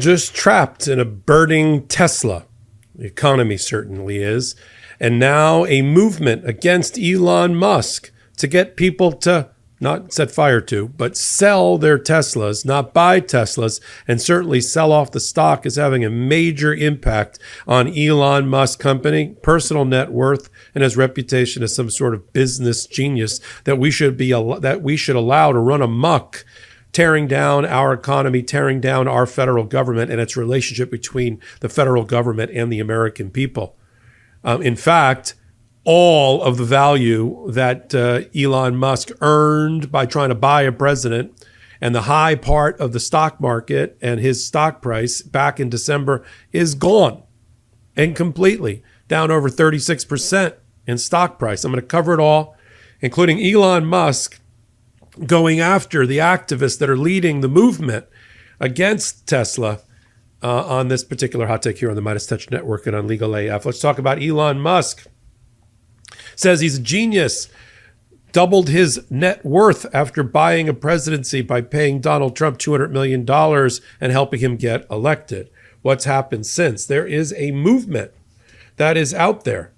Just trapped in a burning Tesla. The economy certainly is. And now a movement against Elon Musk to get people to not set fire to, but sell their Teslas, not buy Teslas, and certainly sell off the stock is having a major impact on Elon Musk company, personal net worth, and his reputation as some sort of business genius that we should allow to run amok, tearing down our economy, tearing down our federal government and its relationship between the federal government and the American people. In fact, all of the value that Elon Musk earned by trying to buy a president and the high part of the stock market and his stock price back in December is gone and completely down over 36% in stock price. I'm going to cover it all, including Elon Musk going after the activists that are leading the movement against Tesla on this particular hot take here on the Midas Touch Network and on Legal AF. Let's talk about Elon Musk. Says he's a genius, doubled his net worth after buying a presidency by paying Donald Trump $200 million and helping him get elected. What's happened since? There is a movement that is out there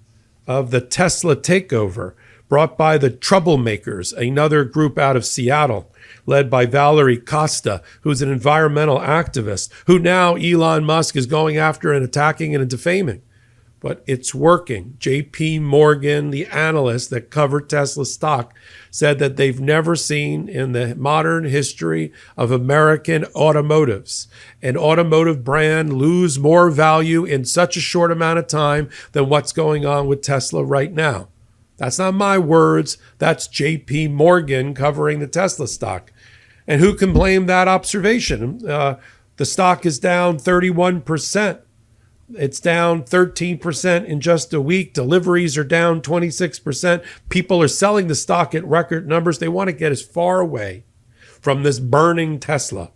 of the Tesla takeover brought by the Troublemakers, another group out of Seattle, led by Valerie Costa, who's an environmental activist, who now Elon Musk is going after and attacking and defaming. But it's working. J.P. Morgan, the analyst that covered Tesla stock, said that they've never seen in the modern history of American automotives an automotive brand lose more value in such a short amount of time than what's going on with Tesla right now. That's not my words. That's J.P. Morgan covering the Tesla stock. And who can blame that observation? The stock is down 31%. It's down 13% in just a week. Deliveries are down 26%. People are selling the stock at record numbers. They want to get as far away from this burning Tesla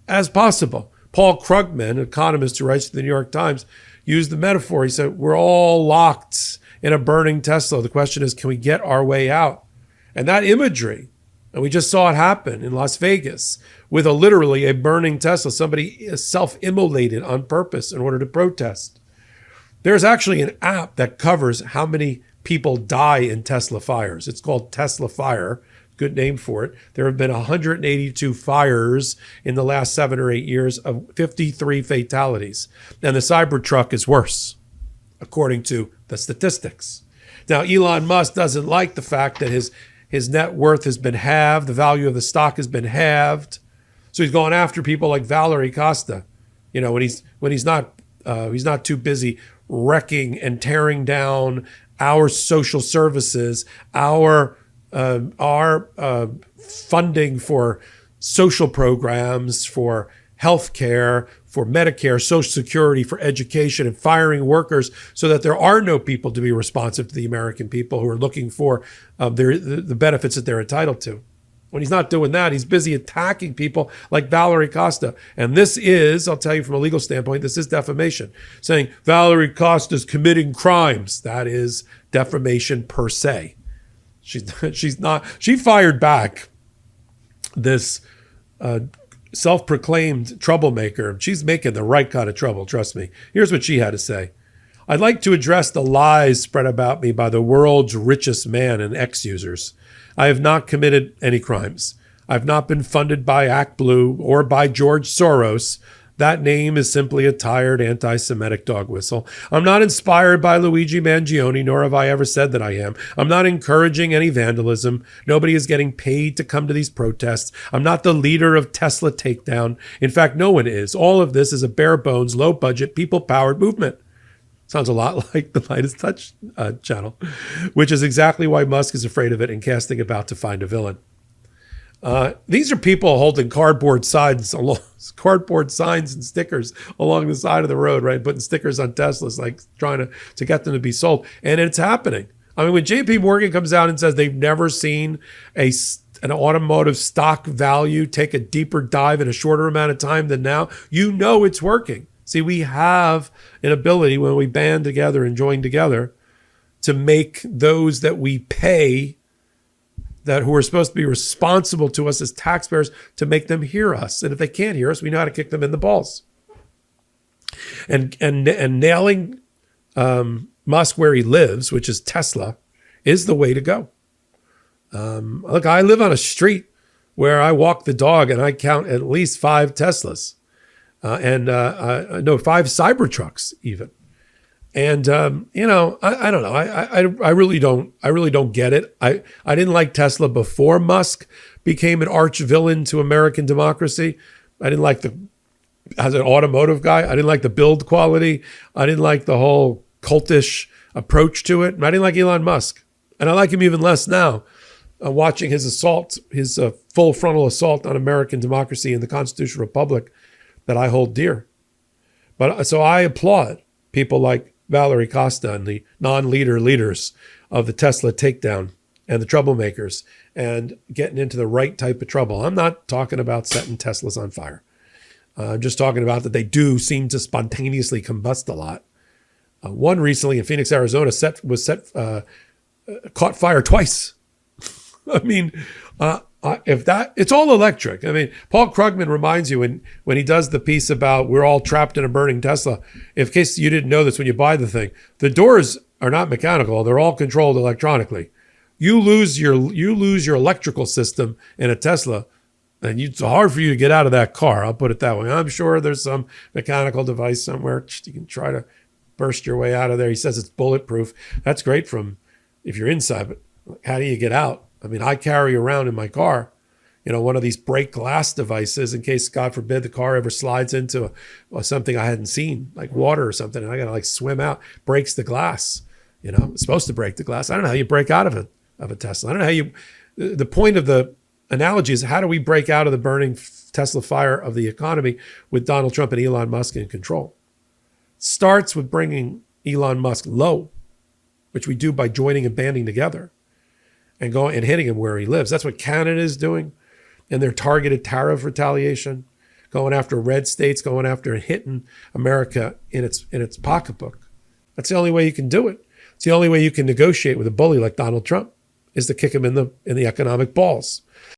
as possible. Paul Krugman, an economist who writes for the New York Times, used the metaphor. He said, we're all locked in a burning Tesla. The question is, can we get our way out? And that imagery, and we just saw it happen in Las Vegas with literally a burning Tesla. Somebody self-immolated on purpose in order to protest. There's actually an app that covers how many people die in Tesla fires. It's called Tesla Fire. Good name for it. There have been 182 fires in the last 7 or 8 years of 53 fatalities. And the Cybertruck is worse, according to the statistics. Now, Elon Musk doesn't like the fact that his net worth has been halved. The value of the stock has been halved. So he's going after people like Valerie Costa. You know, when he's not too busy wrecking and tearing down our social services, our funding for social programs, for health care, for Medicare, Social Security, for education, and firing workers so that there are no people to be responsive to the American people who are looking for the benefits that they're entitled to. When he's not doing that, he's busy attacking people like Valerie Costa. And this is, I'll tell you from a legal standpoint, this is defamation. Saying Valerie Costa's committing crimes, that is defamation per se. She's not. She fired back this self-proclaimed troublemaker. She's making the right kind of trouble, trust me. Here's what she had to say. I'd like to address the lies spread about me by the world's richest man and X-users. I have not committed any crimes. I've not been funded by ActBlue or by George Soros. That name is simply a tired anti-Semitic dog whistle. I'm not inspired by Luigi Mangione, nor have I ever said that I am. I'm not encouraging any vandalism. Nobody is getting paid to come to these protests. I'm not the leader of Tesla Takedown. In fact, no one is. All of this is a bare-bones, low-budget, people-powered movement. Sounds a lot like the Midas Touch channel, which is exactly why Musk is afraid of it and casting about to find a villain. These are people holding cardboard signs and stickers along the side of the road, right? Putting stickers on Teslas, like trying to get them to be sold. And it's happening. I mean, when J.P. Morgan comes out and says they've never seen an automotive stock value take a deeper dive in a shorter amount of time than now, you know it's working. See, we have an ability when we band together and join together to make those that we pay, that who are supposed to be responsible to us as taxpayers, to make them hear us. And if they can't hear us, we know how to kick them in the balls. And nailing Musk where he lives, which is Tesla, is the way to go. Look, I live on a street where I walk the dog and I count at least 5 Teslas, and no, 5 Cybertrucks even. And I don't know. I really don't get it. I didn't like Tesla before Musk became an arch villain to American democracy. I didn't like as an automotive guy, I didn't like the build quality. I didn't like the whole cultish approach to it. And I didn't like Elon Musk. And I like him even less now, watching his assault, his full frontal assault on American democracy and the constitutional republic that I hold dear. But so I applaud people like Valerie Costa and the non-leader leaders of the Tesla takedown and the troublemakers and getting into the right type of trouble. I'm not talking about setting Teslas on fire. I'm just talking about that they do seem to spontaneously combust a lot. One recently in Phoenix, Arizona, caught fire twice. I mean, it's all electric. I mean, Paul Krugman reminds you when he does the piece about we're all trapped in a burning Tesla. In case you didn't know this, when you buy the thing, the doors are not mechanical; they're all controlled electronically. You lose your electrical system in a Tesla, and it's hard for you to get out of that car. I'll put it that way. I'm sure there's some mechanical device somewhere you can try to burst your way out of there. He says it's bulletproof. That's great from if you're inside, but how do you get out? I mean, I carry around in my car, one of these break glass devices in case, God forbid, the car ever slides into something I hadn't seen, like water or something, and I got to swim out, breaks the glass. It's supposed to break the glass. I don't know how you break out of a Tesla. I don't know how the point of the analogy is how do we break out of the burning Tesla fire of the economy with Donald Trump and Elon Musk in control? It starts with bringing Elon Musk low, which we do by joining and banding together and going and hitting him where he lives. That's what Canada is doing in their targeted tariff retaliation, going after red states, going after and hitting America in its pocketbook. That's the only way you can do it. It's the only way you can negotiate with a bully like Donald Trump is to kick him in the economic balls.